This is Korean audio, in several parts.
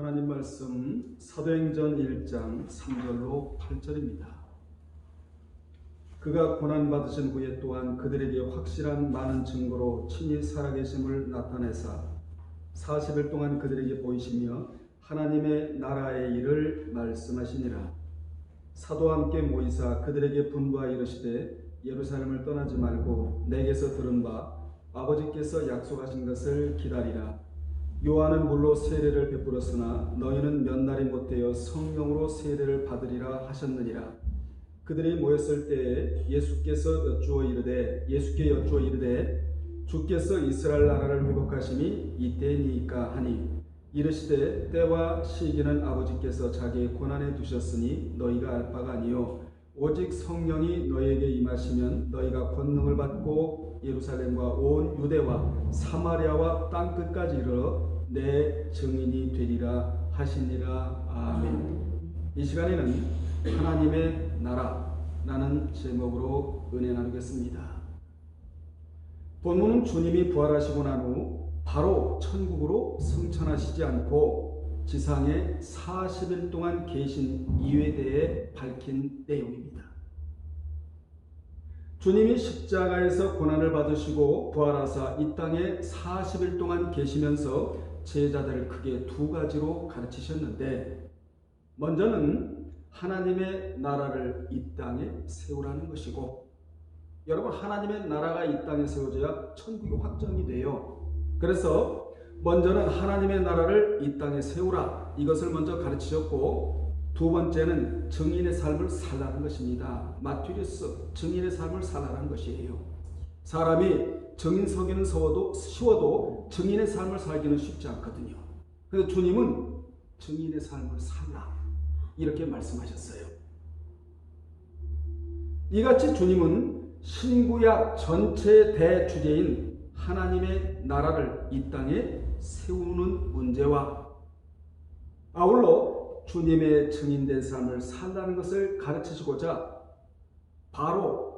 하나님 말씀 사도행전 1장 3절로 8절입니다. 그가 고난받으신 후에 또한 그들에게 확실한 많은 증거로 친히 살아계심을 나타내사 40일 동안 그들에게 보이시며 하나님의 나라의 일을 말씀하시니라. 사도와 함께 모이사 그들에게 분부하여 이르시되 예루살렘을 떠나지 말고 내게서 들은 바 아버지께서 약속하신 것을 기다리라. 요한은 물로 세례를 베풀었으나 너희는 몇 날이 못되어 성령으로 세례를 받으리라 하셨느니라. 그들이 모였을 때에 예수께 여쭈어 이르되 주께서 이스라엘 나라를 회복하심이 이때니까 하니 이르시되 때와 시기는 아버지께서 자기의 고난에 두셨으니 너희가 알 바가 아니요 오직 성령이 너희에게 임하시면 너희가 권능을 받고 예루살렘과 온 유대와 사마리아와 땅끝까지 이르러 내 증인이 되리라 하시니라. 아멘. 이 시간에는 하나님의 나라라는 제목으로 은혜 나누겠습니다. 본문은 주님이 부활하시고 난 후 바로 천국으로 승천하시지 않고 지상에 40일 동안 계신 이유에 대해 밝힌 내용입니다. 주님이 십자가에서 고난을 받으시고 부활하사 이 땅에 40일 동안 계시면서 제자들을 크게 두 가지로 가르치셨는데, 먼저는 하나님의 나라를 이 땅에 세우라는 것이고, 여러분, 하나님의 나라가 이 땅에 세워져야 천국이 확정이 돼요. 그래서 먼저는 하나님의 나라를 이 땅에 세우라, 이것을 먼저 가르치셨고, 두 번째는 증인의 삶을 살라는 것입니다. 마티리스, 증인의 삶을 살라는 것이에요. 사람이 증인 서기는 쉬워도 증인의 삶을 살기는 쉽지 않거든요. 그래서 주님은 증인의 삶을 살라, 이렇게 말씀하셨어요. 이같이 주님은 신구약 전체의 대주제인 하나님의 나라를 이 땅에 세우는 문제와 아울러 주님의 증인된 삶을 살라는 것을 가르치시고자 바로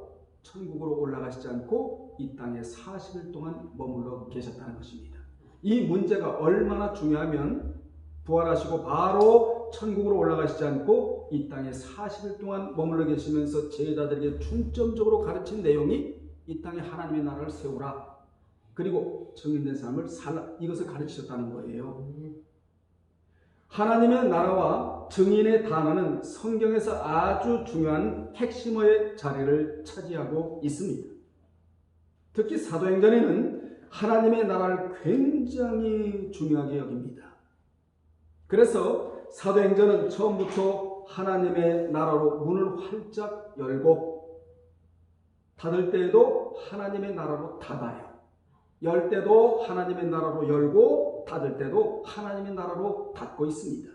천국으로 올라가시지 않고 이 땅에 40일 동안 머물러 계셨다는 것입니다. 이 문제가 얼마나 중요하면 부활하시고 바로 천국으로 올라가시지 않고 이 땅에 40일 동안 머물러 계시면서 제자들에게 중점적으로 가르친 내용이 이 땅에 하나님의 나라를 세우라, 그리고 증인된 삶을 살라, 이것을 가르치셨다는 거예요. 하나님의 나라와 증인의 단어는 성경에서 아주 중요한 핵심어의 자리를 차지하고 있습니다. 특히 사도행전에는 하나님의 나라를 굉장히 중요하게 여깁니다. 그래서 사도행전은 처음부터 하나님의 나라로 문을 활짝 열고, 닫을 때에도 하나님의 나라로 닫아요. 열 때도 하나님의 나라로 열고 닫을 때도 하나님의 나라로 닫고 있습니다.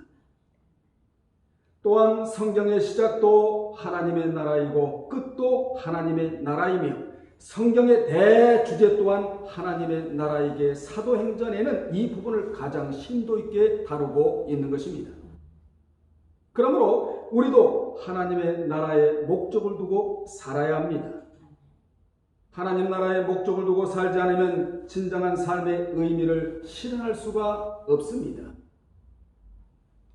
또한 성경의 시작도 하나님의 나라이고 끝도 하나님의 나라이며 성경의 대주제 또한 하나님의 나라이기에 사도행전에는 이 부분을 가장 심도 있게 다루고 있는 것입니다. 그러므로 우리도 하나님의 나라에 목적을 두고 살아야 합니다. 하나님 나라의 목적을 두고 살지 않으면 진정한 삶의 의미를 실현할 수가 없습니다.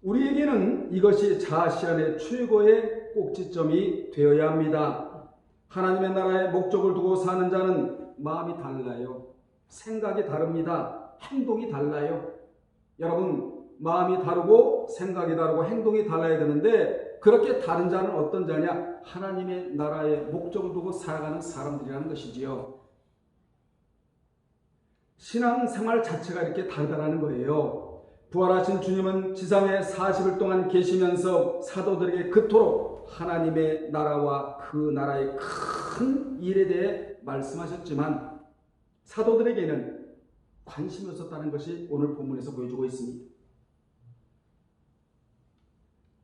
우리에게는 이것이 자아실현의 최고의 꼭지점이 되어야 합니다. 하나님의 나라의 목적을 두고 사는 자는 마음이 달라요. 생각이 다릅니다. 행동이 달라요. 여러분, 마음이 다르고 생각이 다르고 행동이 달라야 되는데, 그렇게 다른 자는 어떤 자냐? 하나님의 나라의 목적을 두고 살아가는 사람들이라는 것이지요. 신앙생활 자체가 이렇게 다르다는 거예요. 부활하신 주님은 지상에 40일 동안 계시면서 사도들에게 그토록 하나님의 나라와 그 나라의 큰 일에 대해 말씀하셨지만 사도들에게는 관심이 없었다는 것이 오늘 본문에서 보여주고 있습니다.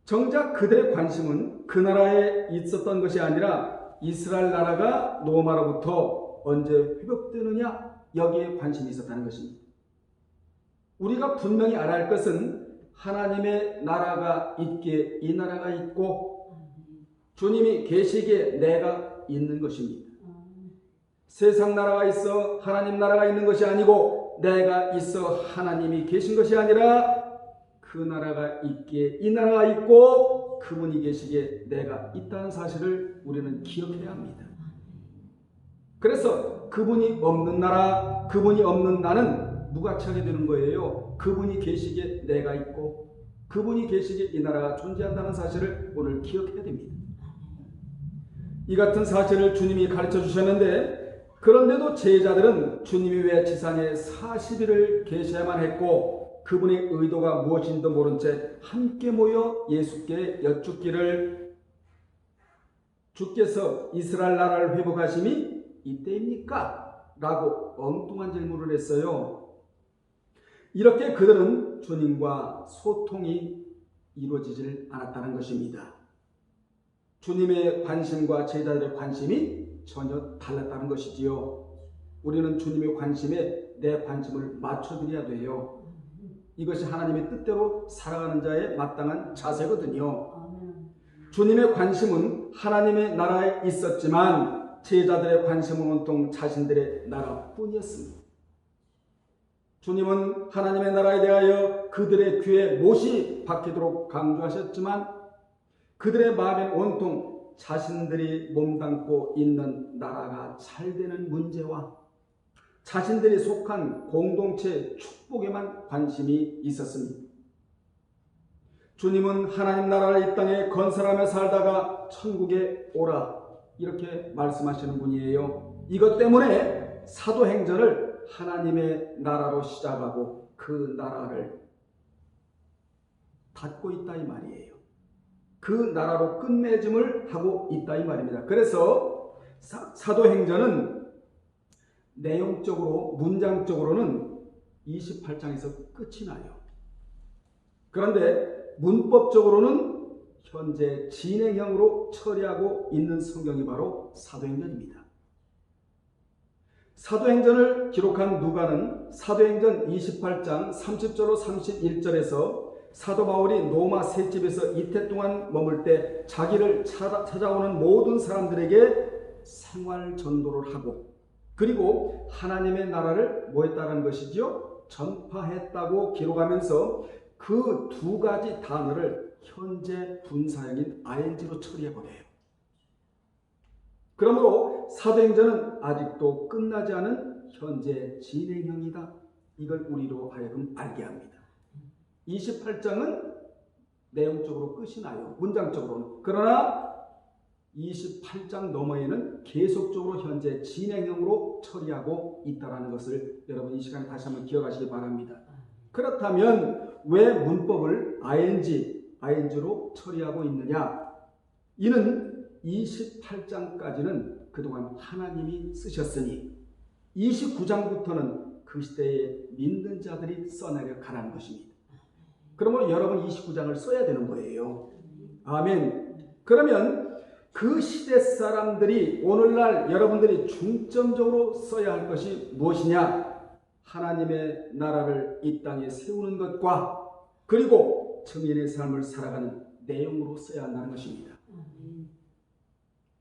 정작 그들의 관심은 그 나라에 있었던 것이 아니라 이스라엘 나라가 로마로부터 언제 회복되느냐, 여기에 관심이 있었다는 것입니다. 우리가 분명히 알아야 할 것은 하나님의 나라가 있기에 이 나라가 있고 주님이 계시기에 내가 있는 것입니다. 세상 나라가 있어 하나님 나라가 있는 것이 아니고 내가 있어 하나님이 계신 것이 아니라 그 나라가 있기에 이 나라가 있고 그분이 계시기에 내가 있다는 사실을 우리는 기억해야 합니다. 그래서 그분이 없는 나라, 그분이 없는 나는 무가치하게 되는 거예요. 그분이 계시기에 내가 있고 그분이 계시기에 이 나라가 존재한다는 사실을 오늘 기억해야 됩니다. 이 같은 사실을 주님이 가르쳐 주셨는데, 그런데도 제자들은 주님이 왜 지상에 40일을 계셔야만 했고 그분의 의도가 무엇인지도 모른 채 함께 모여 예수께 여쭙기를, 주께서 이스라엘 나라를 회복하심이 이때입니까? 라고 엉뚱한 질문을 했어요. 이렇게 그들은 주님과 소통이 이루어지질 않았다는 것입니다. 주님의 관심과 제자들의 관심이 전혀 달랐다는 것이지요. 우리는 주님의 관심에 내 관심을 맞춰드려야 돼요. 이것이 하나님의 뜻대로 살아가는 자의 마땅한 자세거든요. 주님의 관심은 하나님의 나라에 있었지만 제자들의 관심은 온통 자신들의 나라뿐이었습니다. 주님은 하나님의 나라에 대하여 그들의 귀에 못이 박히도록 강조하셨지만 그들의 마음엔 온통 자신들이 몸담고 있는 나라가 잘 되는 문제와 자신들이 속한 공동체의 축복에만 관심이 있었습니다. 주님은 하나님 나라를 이 땅에 건설하며 살다가 천국에 오라 이렇게 말씀하시는 분이에요. 이것 때문에 사도행전을 하나님의 나라로 시작하고 그 나라를 닫고 있다 이 말이에요. 그 나라로 끝맺음을 하고 있다 이 말입니다. 그래서 사도행전은 내용적으로 문장적으로는 28장에서 끝이 나요. 그런데 문법적으로는 현재 진행형으로 처리하고 있는 성경이 바로 사도행전입니다. 사도행전을 기록한 누가는 사도행전 28장 30절로 31절에서 사도 바울이 로마 셋집에서 이태 동안 머물 때 자기를 찾아오는 모든 사람들에게 생활 전도를 하고 그리고 하나님의 나라를 뭐 했다는 것이죠? 전파했다고 기록하면서 그 두 가지 단어를 현재 분사형인 ing로 처리해버려요. 그러므로 사도행전은 아직도 끝나지 않은 현재 진행형이다. 이걸 우리로 하여금 알게 합니다. 28장은 내용적으로 끝이 나요. 문장적으로는. 그러나 28장 너머에는 계속적으로 현재 진행형으로 처리하고 있다는 것을 여러분 이 시간에 다시 한번 기억하시기 바랍니다. 그렇다면 왜 문법을 ing로 처리하고 있느냐? 이는 28장까지는 그동안 하나님이 쓰셨으니 29장부터는 그 시대에 믿는 자들이 써내려 가라는 것입니다. 그러면 여러분 29장을 써야 되는 거예요. 아멘. 그러면 그 시대 사람들이 오늘날 여러분들이 중점적으로 써야 할 것이 무엇이냐? 하나님의 나라를 이 땅에 세우는 것과 그리고 증인의 삶을 살아가는 내용으로 써야 한다는 것입니다.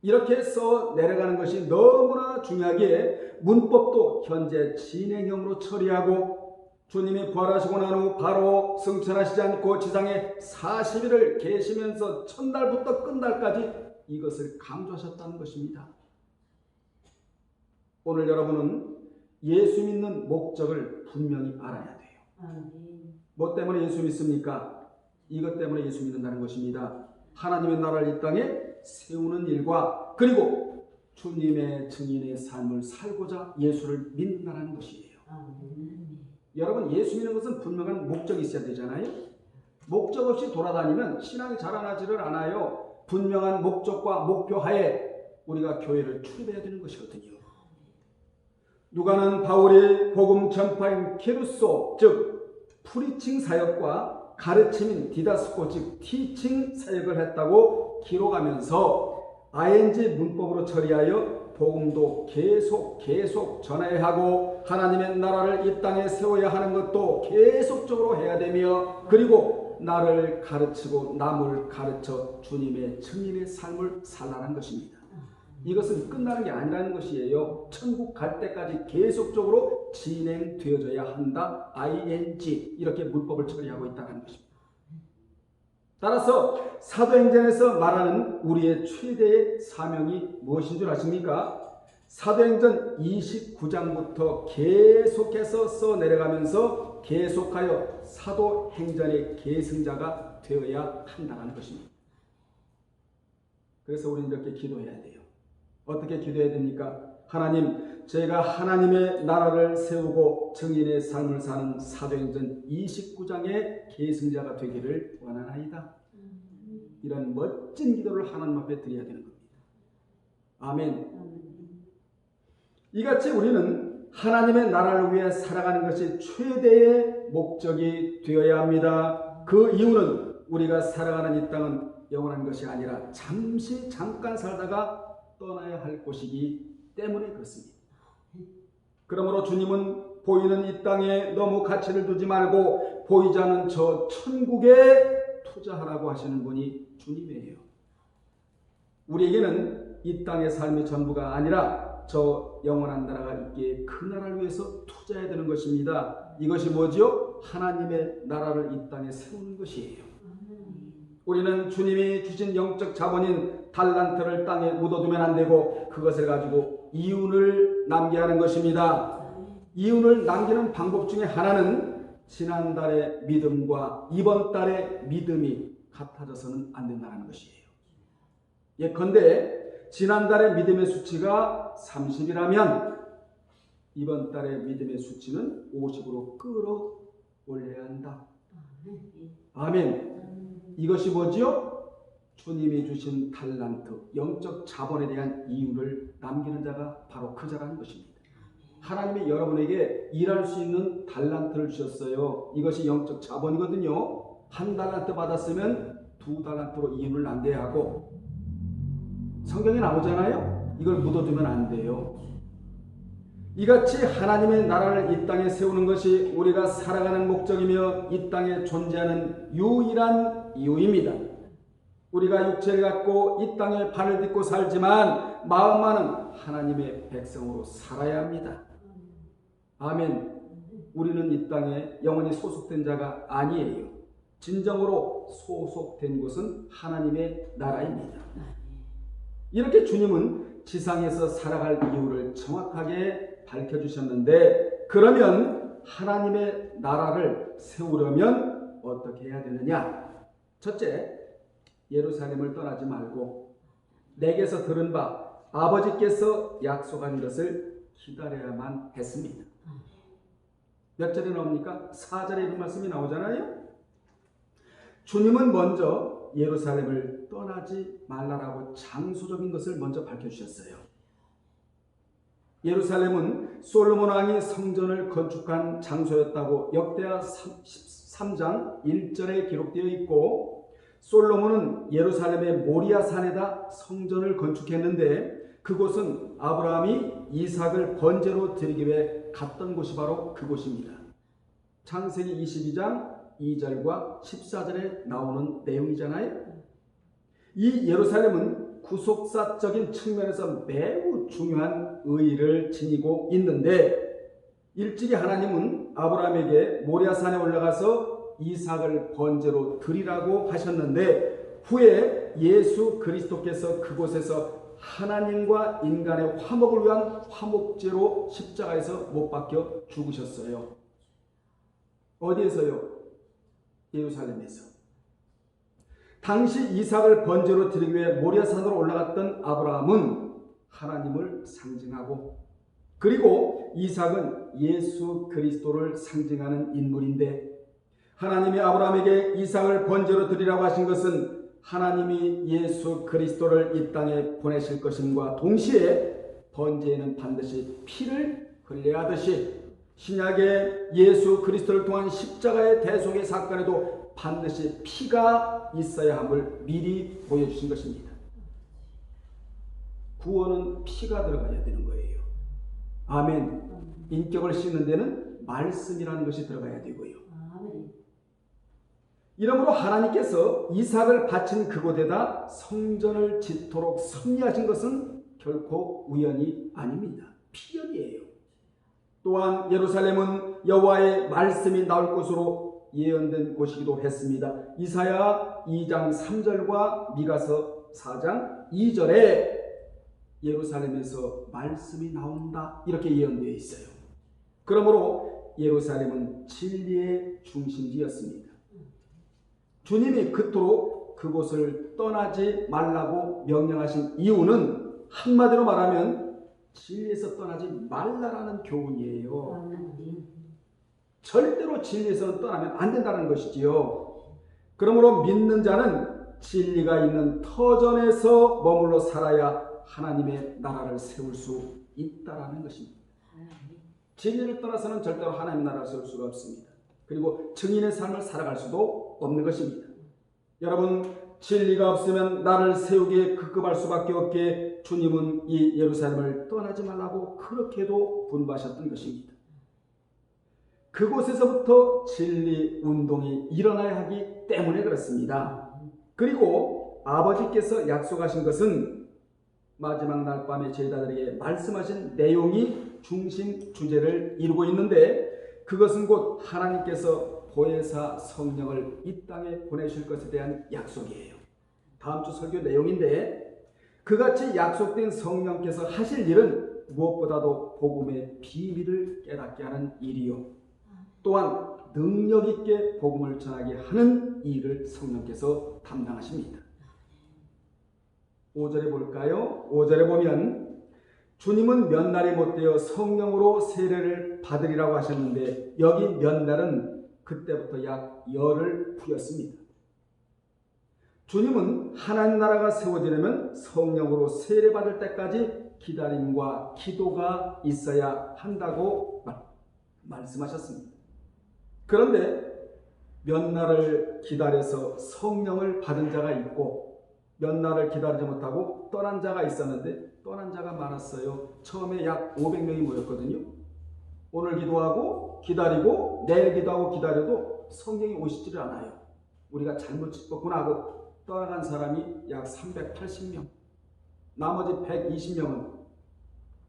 이렇게 써 내려가는 것이 너무나 중요하기에 문법도 현재 진행형으로 처리하고 주님이 부활하시고 난 후 바로 승천하시지 않고 지상에 40일을 계시면서 첫날부터 끝날까지 이것을 강조하셨다는 것입니다. 오늘 여러분은 예수 믿는 목적을 분명히 알아야 돼요. 뭐 때문에 예수 믿습니까? 이것 때문에 예수 믿는다는 것입니다. 하나님의 나라를 이 땅에 세우는 일과 그리고 주님의 증인의 삶을 살고자 예수를 믿는다는 것이에요. 여러분 예수 믿는 것은 분명한 목적이 있어야 되잖아요. 목적 없이 돌아다니면 신앙이 자라나지를 않아요. 분명한 목적과 목표 하에 우리가 교회를 출입해야 되는 것이거든요. 누가는 바울이 복음 전파인 케루소 즉 프리칭 사역과 가르침인 디다스코 즉 티칭 사역을 했다고 기록하면서 ing 문법으로 처리하여 복음도 계속 전해야 하고 하나님의 나라를 이 땅에 세워야 하는 것도 계속적으로 해야 되며 그리고 나를 가르치고 남을 가르쳐 주님의 증인의 삶을 살라는 것입니다. 이것은 끝나는 게 아니라는 것이에요. 천국 갈 때까지 계속적으로 진행되어져야 한다. ing 이렇게 문법을 처리하고 있다는 것입니다. 따라서 사도행전에서 말하는 우리의 최대의 사명이 무엇인 줄 아십니까? 사도행전 29장부터 계속해서 써내려가면서 계속하여 사도행전의 계승자가 되어야 한다는 것입니다. 그래서 우리는 이렇게 기도해야 돼요. 어떻게 기도해야 됩니까? 하나님, 제가 하나님의 나라를 세우고 증인의 삶을 사는 사도행전 29장의 계승자가 되기를 원하나이다. 이런 멋진 기도를 하나님 앞에 드려야 되는 겁니다. 아멘. 이같이 우리는 하나님의 나라를 위해 살아가는 것이 최대의 목적이 되어야 합니다. 그 이유는 우리가 살아가는 이 땅은 영원한 것이 아니라 잠깐 살다가 떠나야 할 곳이기 때문에 그렇습니다. 그러므로 주님은 보이는 이 땅에 너무 가치를 두지 말고 보이지 않는 저 천국에 투자하라고 하시는 분이 주님이에요. 우리에게는 이 땅의 삶이 전부가 아니라 저 영원한 나라가 있기에 그 나라를 위해서 투자해야 되는 것입니다. 이것이 뭐지요? 하나님의 나라를 이 땅에 세우는 것이에요. 우리는 주님이 주신 영적 자본인 달란트를 땅에 묻어두면 안 되고 그것을 가지고 이윤을 남겨야 하는 것입니다. 이윤을 남기는 방법 중에 하나는 지난달의 믿음과 이번 달의 믿음이 같아져서는 안 된다는 것이에요. 예컨대 지난달의 믿음의 수치가 30이라면 이번 달의 믿음의 수치는 50으로 끌어올려야 한다. 아멘. 이것이 뭐지요? 주님이 주신 달란트, 영적 자본에 대한 이유를 남기는 자가 바로 그 자라는 것입니다. 하나님이 여러분에게 일할 수 있는 달란트를 주셨어요. 이것이 영적 자본이거든요. 한 달란트 받았으면 2달란트로 이윤을 남겨야 하고, 성경에 나오잖아요. 이걸 묻어두면 안 돼요. 이같이 하나님의 나라를 이 땅에 세우는 것이 우리가 살아가는 목적이며 이 땅에 존재하는 유일한 이유입니다. 우리가 육체를 갖고 이 땅에 발을 딛고 살지만 마음만은 하나님의 백성으로 살아야 합니다. 아멘. 우리는 이 땅에 영원히 소속된 자가 아니에요. 진정으로 소속된 곳은 하나님의 나라입니다. 이렇게 주님은 지상에서 살아갈 이유를 정확하게 밝혀주셨는데, 그러면 하나님의 나라를 세우려면 어떻게 해야 되느냐? 첫째, 예루살렘을 떠나지 말고 내게서 들은 바 아버지께서 약속한 것을 기다려야만 했습니다. 몇 절에 나옵니까? 4절에 이런 말씀이 나오잖아요. 주님은 먼저 예루살렘을 떠나지 말라라고 장소적인 것을 먼저 밝혀주셨어요. 예루살렘은 솔로몬 왕이 성전을 건축한 장소였다고 역대하 3장 1절에 기록되어 있고, 솔로몬은 예루살렘의 모리아 산에다 성전을 건축했는데 그곳은 아브라함이 이삭을 번제로 드리기 위해 갔던 곳이 바로 그곳입니다. 창세기 22장 2절과 14절에 나오는 내용이잖아요. 이 예루살렘은 구속사적인 측면에서 매우 중요한 의의를 지니고 있는데, 일찍이 하나님은 아브라함에게 모리아산에 올라가서 이삭을 번제로 드리라고 하셨는데, 후에 예수 그리스도께서 그곳에서 하나님과 인간의 화목을 위한 화목제로 십자가에서 못 박혀 죽으셨어요. 어디에서요? 예루살렘에서. 당시 이삭을 번제로 드리기 위해 모리아산으로 올라갔던 아브라함은 하나님을 상징하고, 그리고 이삭은 예수 그리스도를 상징하는 인물인데, 하나님이 아브라함에게 이삭을 번제로 드리라고 하신 것은 하나님이 예수 그리스도를 이 땅에 보내실 것임과 동시에 번제에는 반드시 피를 흘려야 하듯이 신약의 예수 그리스도를 통한 십자가의 대속의 사건에도 반드시 피가 있어야 함을 미리 보여주신 것입니다. 구원은 피가 들어가야 되는 거예요. 아멘. 인격을 씻는 데는 말씀이라는 것이 들어가야 되고요. 이러므로 하나님께서 이삭을 바친 그곳에다 성전을 짓도록 섭리하신 것은 결코 우연이 아닙니다. 필연이에요. 또한 예루살렘은 여호와의 말씀이 나올 곳으로 예언된 곳이기도 했습니다. 이사야 2장 3절과 미가서 4장 2절에 예루살렘에서 말씀이 나온다 이렇게 예언되어 있어요. 그러므로 예루살렘은 진리의 중심지였습니다. 주님이 그토록 그곳을 떠나지 말라고 명령하신 이유는 한마디로 말하면 진리에서 떠나지 말라라는 교훈이에요. 절대로 진리에서 떠나면 안 된다는 것이지요. 그러므로 믿는 자는 진리가 있는 터전에서 머물러 살아야 하나님의 나라를 세울 수 있다라는 것입니다. 진리를 떠나서는 절대로 하나님 나라를 세울 수가 없습니다. 그리고 증인의 삶을 살아갈 수도 없는 것입니다. 여러분, 진리가 없으면 나를 세우기에 급급할 수밖에 없기에 주님은 이 예루살렘을 떠나지 말라고 그렇게도 분부하셨던 것입니다. 그곳에서부터 진리 운동이 일어나야 하기 때문에 그렇습니다. 그리고 아버지께서 약속하신 것은 마지막 날 밤에 제자들에게 말씀하신 내용이 중심 주제를 이루고 있는데, 그것은 곧 하나님께서 보혜사 성령을 이 땅에 보내실 것에 대한 약속이에요. 다음 주 설교 내용인데, 그같이 약속된 성령께서 하실 일은 무엇보다도 복음의 비밀을 깨닫게 하는 일이요, 또한 능력 있게 복음을 전하게 하는 일을 성령께서 담당하십니다. 5절에 볼까요? 5절에 보면 주님은 몇 날이 못되어 성령으로 세례를 받으리라고 하셨는데, 여기 몇 날은 그때부터 약 열흘 후였습니다. 주님은 하나님 나라가 세워지려면 성령으로 세례받을 때까지 기다림과 기도가 있어야 한다고 말씀하셨습니다. 그런데 몇 날을 기다려서 성령을 받은 자가 있고, 몇 날을 기다리지 못하고 떠난 자가 있었는데, 떠난 자가 많았어요. 처음에 약 500명이 모였거든요. 오늘 기도하고 기다리고 내일 기도하고 기다려도 성령이 오시지를 않아요. 우리가 잘못 짚었구나 하고 떠나간 사람이 약 380명, 나머지 120명은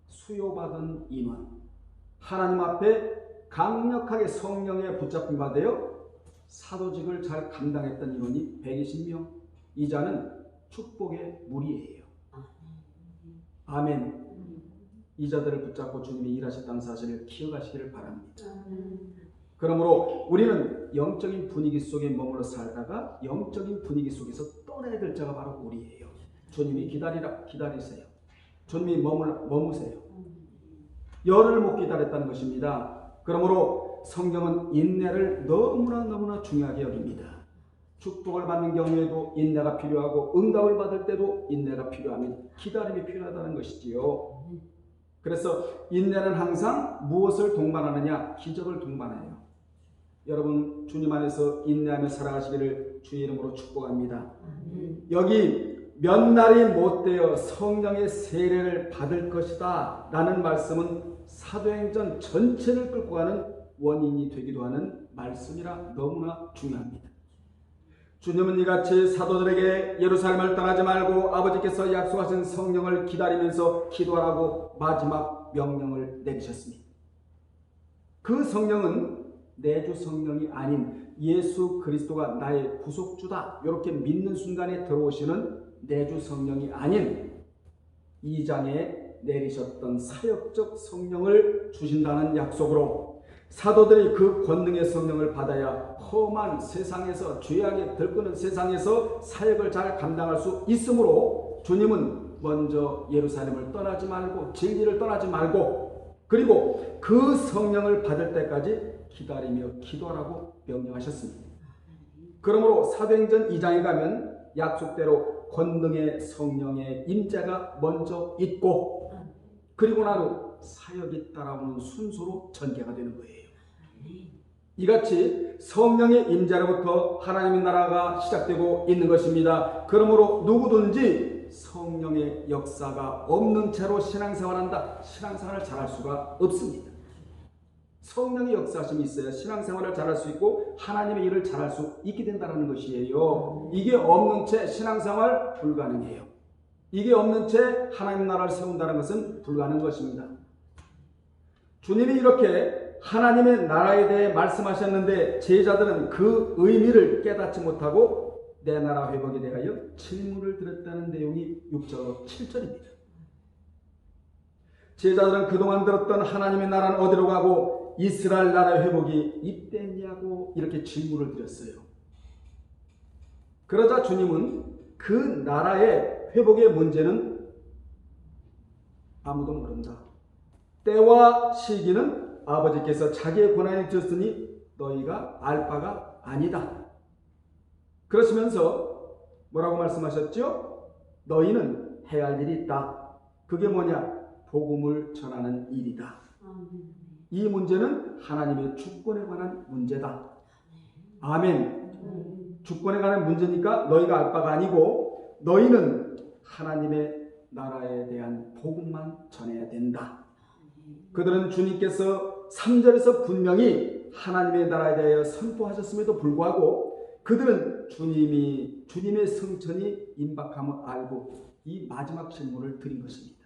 수요받은 인원, 하나님 앞에 강력하게 성령에 붙잡힌 바 되어 사도직을 잘 감당했던 인원이 120명. 이 자는 축복의 무리예요. 아멘. 이 자들을 붙잡고 주님이 일하셨다는 사실을 기억하시기를 바랍니다. 그러므로 우리는 영적인 분위기 속에 머물러 살다가 영적인 분위기 속에서 떠나야 될 자가 바로 우리예요. 주님이 기다리세요. 주님이 머무세요. 열흘을 못 기다렸다는 것입니다. 그러므로 성경은 인내를 너무나 중요하게 여깁니다. 축복을 받는 경우에도 인내가 필요하고, 응답을 받을 때도 인내가 필요합니다. 기다림이 필요하다는 것이지요. 그래서 인내는 항상 무엇을 동반하느냐? 기적을 동반해요. 여러분, 주님 안에서 인내하며 살아가시기를 주의 이름으로 축복합니다. 여기 몇 날이 못되어 성령의 세례를 받을 것이다 라는 말씀은 사도행전 전체를 끌고 가는 원인이 되기도 하는 말씀이라 너무나 중요합니다. 주님은 이같이 사도들에게 예루살렘을 떠나지 말고 아버지께서 약속하신 성령을 기다리면서 기도하라고 마지막 명령을 내리셨습니다. 그 성령은 내주 성령이 아닌 예수 그리스도가 나의 구속주다, 이렇게 믿는 순간에 들어오시는 내주 성령이 아닌 2장에 내리셨던 사역적 성령을 주신다는 약속으로 사도들이 그 권능의 성령을 받아야 험한 세상에서, 죄악에 들끓는 세상에서 사역을 잘 감당할 수 있으므로 주님은 먼저 예루살렘을 떠나지 말고, 진리를 떠나지 말고, 그리고 그 성령을 받을 때까지 기다리며 기도하라고 명령하셨습니다. 그러므로 사도행전 2장에 가면 약속대로 권능의 성령의 임재가 먼저 있고, 그리고 나로 사역이 따라오는 순서로 전개가 되는 거예요. 이같이 성령의 임재로부터 하나님의 나라가 시작되고 있는 것입니다. 그러므로 누구든지 성령의 역사가 없는 채로 신앙생활한다, 신앙생활을 잘할 수가 없습니다. 성령의 역사심이 있어야 신앙생활을 잘할 수 있고 하나님의 일을 잘할 수 있게 된다는 것이에요. 이게 없는 채 신앙생활 불가능해요. 이게 없는 채 하나님 나라를 세운다는 것은 불가능한 것입니다. 주님이 이렇게 하나님의 나라에 대해 말씀하셨는데 제자들은 그 의미를 깨닫지 못하고 내 나라 회복에 대하여 질문을 드렸다는 내용이 6절 7절입니다. 제자들은 그동안 들었던 하나님의 나라는 어디로 가고 이스라엘 나라의 회복이 이때냐고 이렇게 질문을 드렸어요. 그러자 주님은 그 나라의 회복의 문제는 아무도 모른다. 때와 시기는 아버지께서 자기의 권한에 주셨으니 너희가 알 바가 아니다. 그러시면서 뭐라고 말씀하셨죠? 너희는 해야 할 일이 있다. 그게 뭐냐? 복음을 전하는 일이다. 이 문제는 하나님의 주권에 관한 문제다. 아멘. 주권에 관한 문제니까 너희가 알 바가 아니고 너희는 하나님의 나라에 대한 복음만 전해야 된다. 그들은 주님께서 3절에서 분명히 하나님의 나라에 대하여 선포하셨음에도 불구하고 그들은 주님의 성천이 임박함을 알고 이 마지막 질문을 드린 것입니다.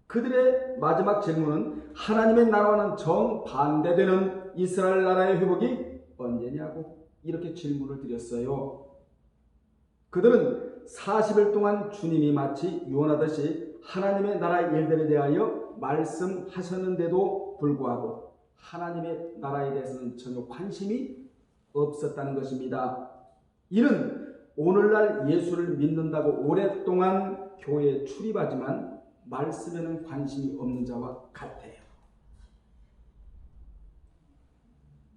그들의 마지막 질문은 하나님의 나라와는 정반대되는 이스라엘 나라의 회복이 언제냐고 이렇게 질문을 드렸어요. 그들은 40일 동안 주님이 마치 유언하듯이 하나님의 나라의 일들에 대하여 말씀하셨는데도 불구하고 하나님의 나라에 대해서는 전혀 관심이 없었다는 것입니다. 이는 오늘날 예수를 믿는다고 오랫동안 교회에 출입하지만 말씀에는 관심이 없는 자와 같아요.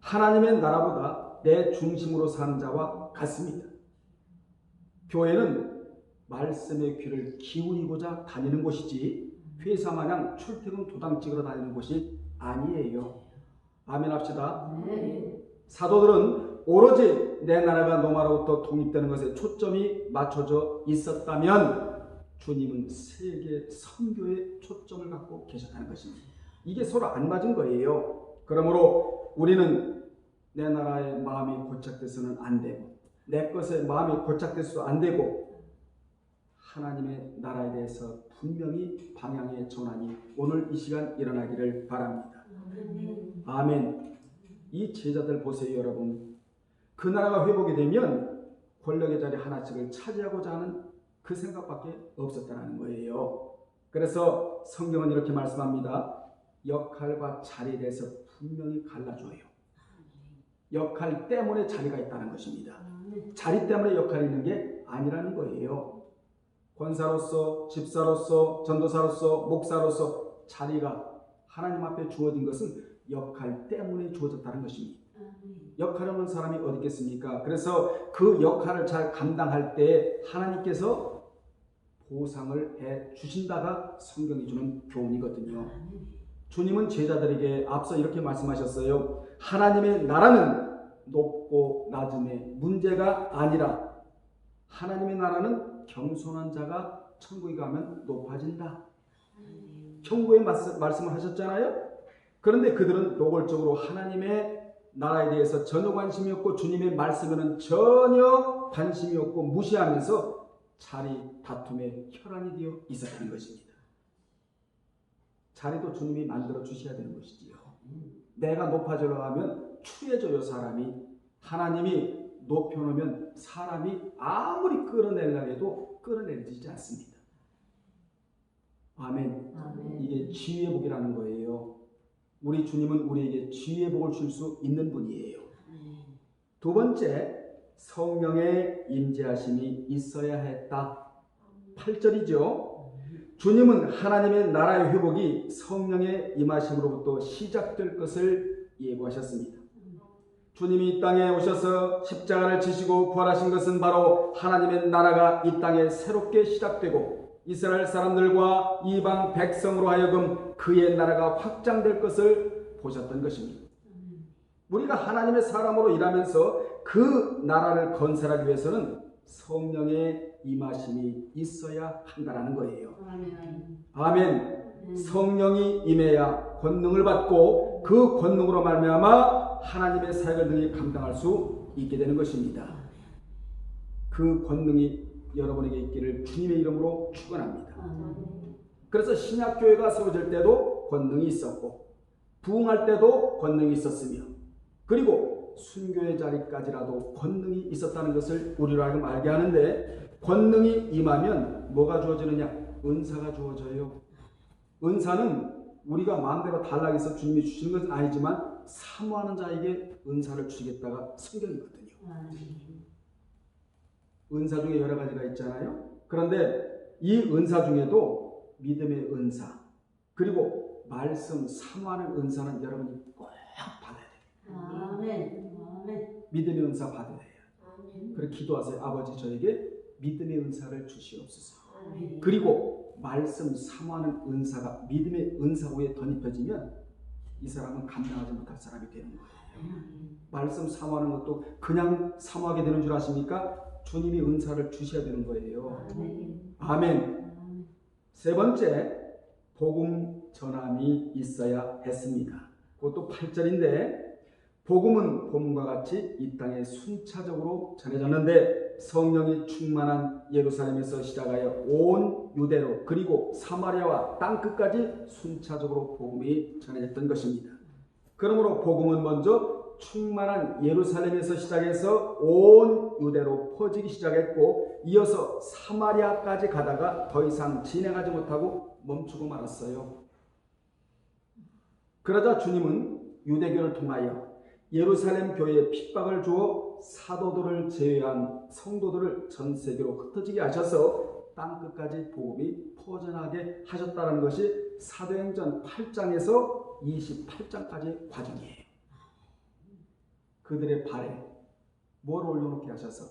하나님의 나라보다 내 중심으로 사는 자와 같습니다. 교회는 말씀의 귀를 기울이고자 다니는 곳이지 회사 마냥 출퇴근 도장 찍으러 다니는 곳이 아니에요. 아멘 합시다. 사도들은 오로지 내 나라가 로마로부터 독립되는 것에 초점이 맞춰져 있었다면 주님은 세계 선교에 초점을 갖고 계셨다는 것입니다. 이게 서로 안 맞은 거예요. 그러므로 우리는 내 나라의 마음이 고착돼서는 안 되고 내 것에 마음이 고착돼서도 안 되고 하나님의 나라에 대해서 분명히 방향의 전환이 오늘 이 시간 일어나기를 바랍니다. 아멘. 이 제자들 보세요, 여러분. 그 나라가 회복이 되면 권력의 자리 하나씩을 차지하고자 하는 그 생각밖에 없었다는 거예요. 그래서 성경은 이렇게 말씀합니다. 역할과 자리에 대해서 분명히 갈라줘요. 역할 때문에 자리가 있다는 것입니다. 자리 때문에 역할이 있는 게 아니라는 거예요. 권사로서, 집사로서, 전도사로서, 목사로서 자리가 하나님 앞에 주어진 것은 역할 때문에 주어졌다는 것입니다. 역할 없는 사람이 어디 있겠습니까? 그래서 그 역할을 잘 감당할 때 하나님께서 보상을 해 주신다가 성경이 주는 교훈이거든요. 주님은 제자들에게 앞서 이렇게 말씀하셨어요. 하나님의 나라는 높고 낮음의 문제가 아니라 하나님의 나라는 겸손한 자가 천국에 가면 높아진다. 천국의 말씀을 하셨잖아요. 그런데 그들은 노골적으로 하나님의 나라에 대해서 전혀 관심이 없고 주님의 말씀에는 전혀 관심이 없고 무시하면서 자리 다툼에 혈안이 되어 있었다는 것입니다. 자리도 주님이 만들어 주셔야 되는 것이지요. 내가 높아지려 하면 추해져요, 사람이. 하나님이 높여놓으면 사람이 아무리 끌어내려고 해도 끌어내리지 않습니다. 아멘. 이게 지혜의 복이라는 거예요. 우리 주님은 우리에게 지혜의 복을 줄 수 있는 분이에요. 두 번째, 성령의 임재하심이 있어야 했다. 8절이죠. 주님은 하나님의 나라의 회복이 성령의 임하심으로부터 시작될 것을 예고하셨습니다. 주님이 이 땅에 오셔서 십자가를 지시고 부활하신 것은 바로 하나님의 나라가 이 땅에 새롭게 시작되고 이스라엘 사람들과 이방 백성으로 하여금 그의 나라가 확장될 것을 보셨던 것입니다. 우리가 하나님의 사람으로 일하면서 그 나라를 건설하기 위해서는 성령의 임하심이 있어야 한다는 거예요. 아멘. 성령이 임해야 권능을 받고 그 권능으로 말미암아 하나님의 사역을 능히 감당할 수 있게 되는 것입니다. 그 권능이 여러분에게 있기를 주님의 이름으로 축원합니다. 그래서 신약교회가 세워질 때도 권능이 있었고 부흥할 때도 권능이 있었으며 그리고 순교의 자리까지라도 권능이 있었다는 것을 우리로 하여금 알게 하는데, 권능이 임하면 뭐가 주어지느냐? 은사가 주어져요. 은사는 우리가 마음대로 달라해서 주님이 주시는 것은 아니지만 사모하는 자에게 은사를 주시겠다가 성경이거든요. 은사 중에 여러 가지가 있잖아요. 그런데 이 은사 중에도 믿음의 은사, 그리고 말씀 사모하는 은사는 여러분이 꼭 받아야 돼요. 아멘. 믿음의 은사 받아야 해요. 그렇게 기도하세요. 아버지, 저에게 믿음의 은사를 주시옵소서. 그리고 말씀 사모하는 은사가 믿음의 은사 위에 덧입혀지면 이 사람은 감당하지 못할 사람이 되는 거예요. 말씀 사모하는 것도 그냥 사모하게 되는 줄 아십니까? 주님이 은사를 주셔야 되는 거예요. 아멘. 세 번째, 복음 전함이 있어야 했습니다. 그것도 8절인데, 복음은 봄과 같이 이 땅에 순차적으로 전해졌는데 성령이 충만한 예루살렘에서 시작하여 온 유대로 그리고 사마리아와 땅끝까지 순차적으로 복음이 전해졌던 것입니다. 그러므로 복음은 먼저 충만한 예루살렘에서 시작해서 온 유대로 퍼지기 시작했고, 이어서 사마리아까지 가다가 더 이상 진행하지 못하고 멈추고 말았어요. 그러자 주님은 유대교를 통하여 예루살렘 교회에 핍박을 주어 사도들을 제외한 성도들을 전 세계로 흩어지게 하셔서 땅끝까지 복음이 퍼져나가게 하셨다는 것이 사도행전 8장에서 28장까지의 과정이에요. 그들의 발에 뭘 올려놓게 하셔서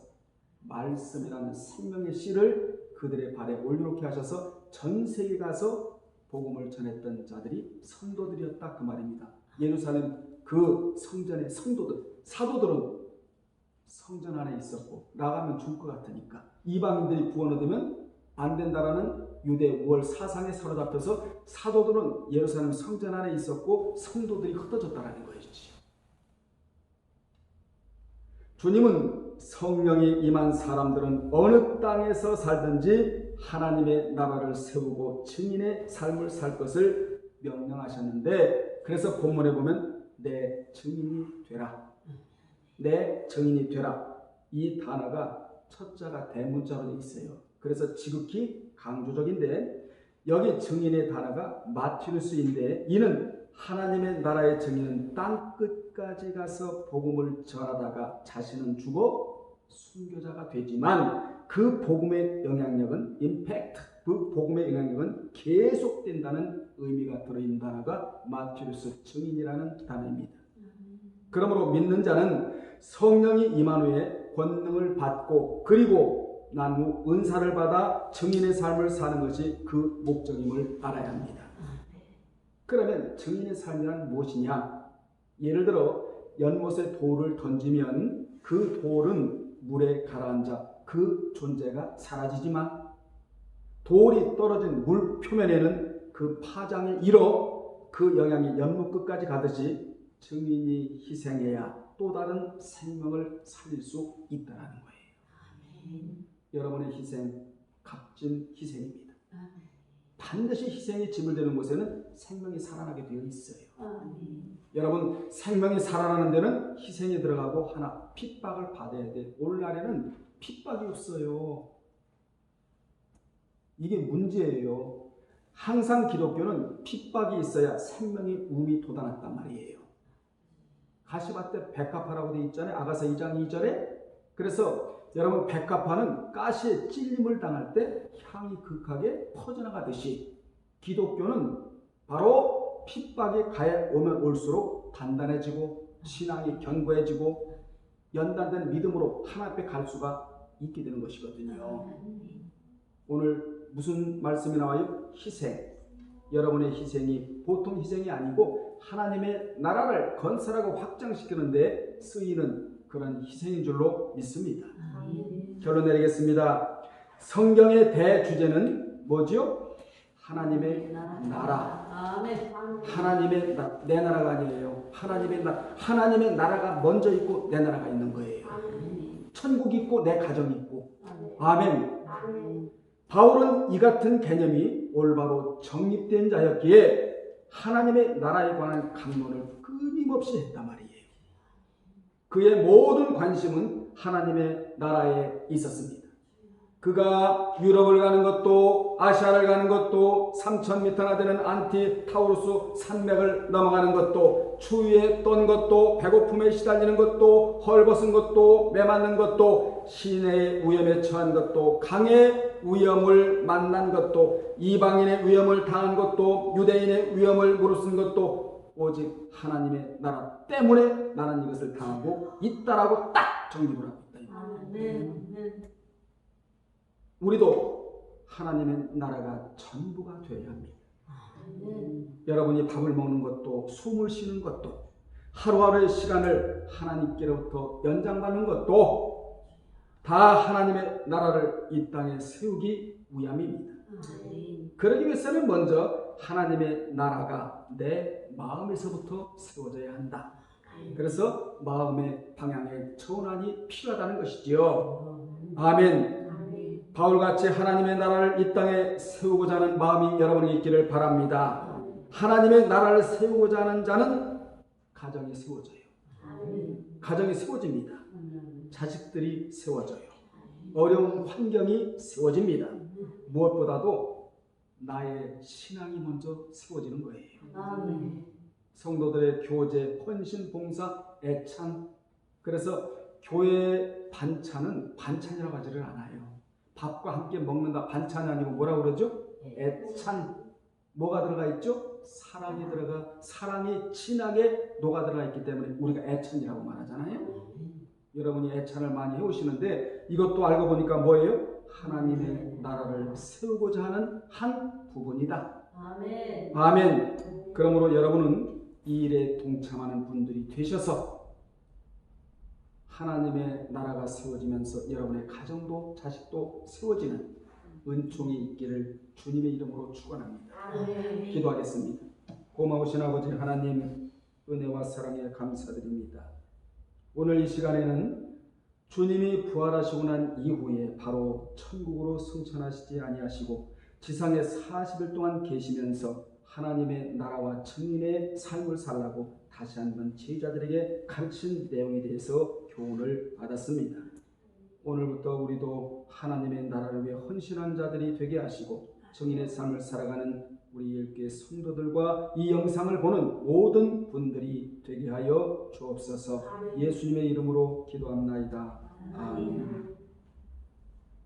말씀이라는 생명의 씨를 그들의 발에 올려놓게 하셔서 전 세계 가서 복음을 전했던 자들이 성도들이었다, 그 말입니다. 예루살렘 그 성전의 성도들, 사도들은 성전 안에 있었고 나가면 죽을 것 같으니까 이방인들이 구원을 얻으면 안 된다라는 유대 우월 사상에 사로잡혀서 사도들은 예루살렘 성전 안에 있었고 성도들이 흩어졌다라는 것이지. 주님은 성령이 임한 사람들은 어느 땅에서 살든지 하나님의 나라를 세우고 증인의 삶을 살 것을 명령하셨는데, 그래서 본문에 보면 내 증인이 되라, 내 증인이 되라, 이 단어가 첫자가 대문자로 되어 있어요. 그래서 지극히 강조적인데, 여기 증인의 단어가 마티루스인데, 이는 하나님의 나라의 증인은 땅 끝까지 가서 복음을 전하다가 자신은 죽어 순교자가 되지만 그 복음의 영향력은 임팩트, 그 복음의 영향력은 계속된다는 의미가 들어있는 단어가 마티루스 증인이라는 단어입니다. 그러므로 믿는 자는 성령이 임한 후에 권능을 받고 그리고 난 후 은사를 받아 증인의 삶을 사는 것이 그 목적임을 알아야 합니다. 그러면 증인의 삶이란 무엇이냐? 예를 들어 연못에 돌을 던지면 그 돌은 물에 가라앉아 그 존재가 사라지지만 돌이 떨어진 물 표면에는 그 파장에 일어 그 영향이 연못 끝까지 가듯이 증인이 희생해야 또 다른 생명을 살릴 수 있다는 거예요. 여러분의 희생, 값진 희생입니다. 반드시 희생이 지불되는 곳에는 생명이 살아나게 되어 있어요. 여러분, 생명이 살아나는 데는 희생이 들어가고 하나, 핍박을 받아야 돼. 오늘날에는 핍박이 없어요. 이게 문제예요. 항상 기독교는 핍박이 있어야 생명의 움이 돋아났단 말이에요. 가시밭에 백합화라고 되어 있잖아요. 아가서 2장 2절에. 그래서 여러분, 백합화는 가시에 찔림을 당할 때 향이 극하게 퍼져나가듯이 기독교는 바로 핍박이 가해 오면 올수록 단단해지고 신앙이 견고해지고 연단된 믿음으로 하나님 앞에 갈 수가 있게 되는 것이거든요. 오늘 무슨 말씀이 나와요? 희생. 여러분의 희생이 보통 희생이 아니고 하나님의 나라를 건설하고 확장시키는데 쓰이는 그런 희생인 줄로 믿습니다. 결론 내리겠습니다. 성경의 대주제는 뭐죠? 하나님의 나라. 하나님의 내 나라가 아니에요. 하나님의 나라가 먼저 있고 내 나라가 있는 거예요. 천국이 있고 내 가정이 있고. 아멘. 바울은 이 같은 개념이 올바로 정립된 자였기에 하나님의 나라에 관한 강론을 끊임없이 했단 말이에요. 그의 모든 관심은 하나님의 나라에 있었습니다. 그가 유럽을 가는 것도 아시아를 가는 것도 3000m나 되는 안티타우루스 산맥을 넘어가는 것도 추위에 떤 것도 배고픔에 시달리는 것도 헐벗은 것도 매맞는 것도 시내의 위험에 처한 것도 강의 위험을 만난 것도 이방인의 위험을 당한 것도 유대인의 위험을 무릅쓴 것도 오직 하나님의 나라 때문에 나는 이것을 당하고 있다라고 딱 정립을 하고 있다. 우리도 하나님의 나라가 전부가 되어야 합니다. 여러분이 밥을 먹는 것도 숨을 쉬는 것도 하루하루의 시간을 하나님께로부터 연장받는 것도 다 하나님의 나라를 이 땅에 세우기 위함입니다. 그러기 위해서는 먼저 하나님의 나라가 내 마음에서부터 세워져야 한다. 그래서 마음의 방향의 전환이 필요하다는 것이지요. 아멘. 바울같이 하나님의 나라를 이 땅에 세우고자 하는 마음이 여러분에게 있기를 바랍니다. 하나님의 나라를 세우고자 하는 자는 가정이 세워져요. 가정이 세워집니다. 자식들이 세워져요. 어려운 환경이 세워집니다. 무엇보다도 나의 신앙이 먼저 세워지는 거예요. 성도들의 교제, 헌신, 봉사, 애찬. 그래서 교회 반찬은 반찬이라고 하지를 않아요. 밥과 함께 먹는다. 반찬이 아니고 뭐라고 그러죠? 애찬. 뭐가 들어가 있죠? 사랑이 들어가, 사랑이 진하게 녹아 들어가 있기 때문에 우리가 애찬이라고 말하잖아요. 여러분이 애찬을 많이 해오시는데 이것도 알고 보니까 뭐예요? 하나님의 나라를 세우고자 하는 한 부분이다. 아멘. 아멘. 그러므로 여러분은 이 일에 동참하는 분들이 되셔서 하나님의 나라가 세워지면서 여러분의 가정도 자식도 세워지는 은총이 있기를 주님의 이름으로 축원합니다. 기도하겠습니다. 고마우신 아버지 하나님, 은혜와 사랑에 감사드립니다. 오늘 이 시간에는 주님이 부활하시고 난 이후에 바로 천국으로 승천하시지 아니하시고 지상에 40일 동안 계시면서 하나님의 나라와 증인의 삶을 살라고 다시 한번 제자들에게 가르친 내용에 대해서 교훈을 받았습니다. 오늘부터 우리도 하나님의 나라를 위해 헌신한 자들이 되게 하시고 증인의 삶을 살아가는 우리 일교회 성도들과 이 영상을 보는 모든 분들이 되게 하여 주옵소서. 예수님의 이름으로 기도합나이다. 아멘.